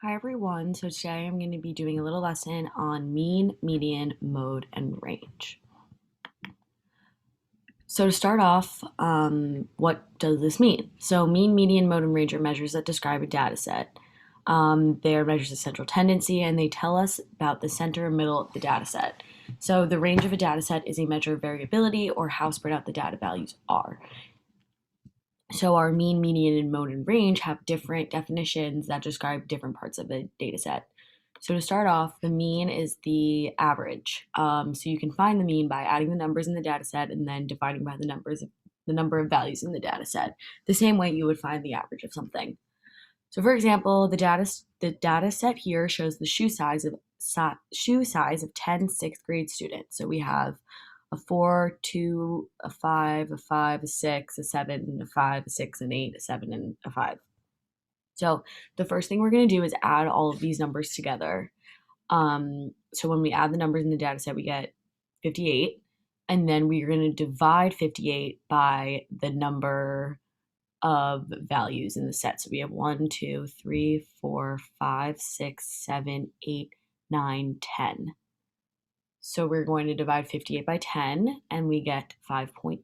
Hi everyone, so today I'm going to be doing a little lesson on mean, median, mode, and range. So to start off, what does this mean? So mean, median, mode, and range are measures that describe a data set. They are measures of central tendency, and they tell us about the center and middle of the data set. So the range of a data set is a measure of variability or how spread out the data values are. So our mean, median, and mode and range have different definitions that describe different parts of the data set. So to start off, the mean is the average. So you can find the mean by adding the numbers in the data set and then dividing by the number of values in the data set, the same way you would find the average of something. So for example, the data set here shows the shoe size of 10 sixth grade students. So we have a 4, 2, a 5, a 5, a 6, a 7, a 5, a 6, an 8, a 7, and a 5. So the first thing we're going to do is add all of these numbers together. So when we add the numbers in the data set, we get 58. And then we're going to divide 58 by the number of values in the set. So we have 1, 2, 3, 4, 5, 6, 7, 8, 9, 10. So we're going to divide 58 by 10 and we get 5.8.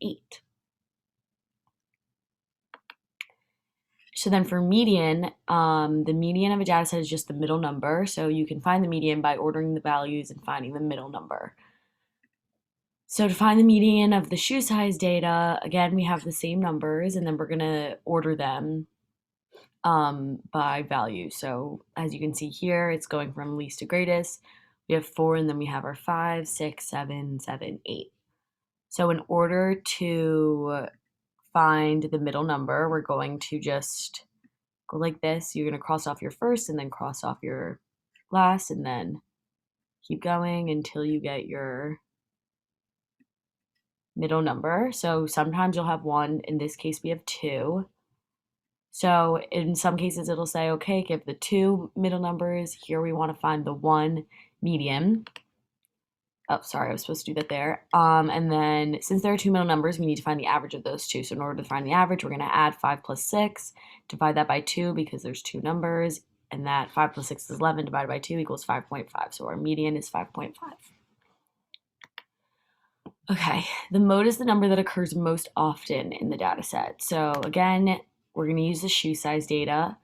So then for median, the median of a data set is just the middle number. So you can find the median by ordering the values and finding the middle number. So to find the median of the shoe size data, again, we have the same numbers and then we're going to order them by value. So as you can see here, it's going from least to greatest. We have 4 and then we have our 5, 6, 7, 7, 8. So in order to find the middle number, we're going to just go like this. You're going to cross off your first and then cross off your last and then keep going until you get your middle number. So sometimes you'll have 1. In this case, we have 2. So in some cases, it'll say, okay, give the 2 middle numbers. Here we want to find the 1 median. Oh, sorry, I was supposed to do that there. And then since there are 2 middle numbers, we need to find the average of those 2. So in order to find the average, we're going to add 5 plus 6, divide that by 2 because there's 2 numbers, and that 5 plus 6 is 11 divided by 2 equals 5.5. So our median is 5.5. Okay, the mode is the number that occurs most often in the data set. So again, we're going to use the shoe size data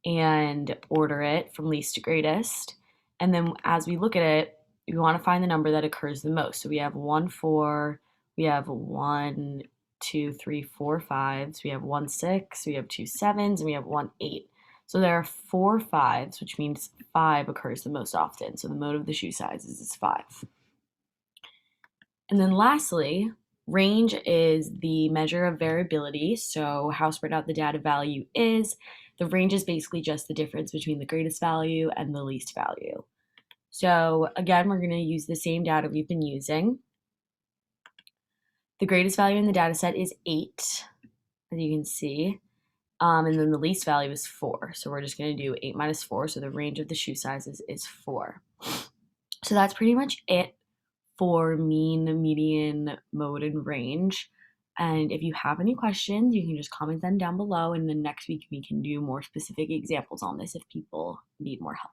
and order it from least to greatest. And then as we look at it, we want to find the number that occurs the most. So we have 1, 4, we have 1, 2, 3, 4, 5s, we have 1, 6, we have 2 7s, and we have 1, 8. So there are 4 5s, which means 5 occurs the most often. So the mode of the shoe size is 5. And then lastly, range is the measure of variability, so how spread out the data value is. The range is basically just the difference between the greatest value and the least value. So again, we're going to use the same data we've been using. The greatest value in the data set is 8, as you can see. And then the least value is 4. So we're just going to do 8 minus 4. So the range of the shoe sizes is 4. So that's pretty much it for mean, median, mode, and range. And if you have any questions, you can just comment them down below. And then next week we can do more specific examples on this if people need more help.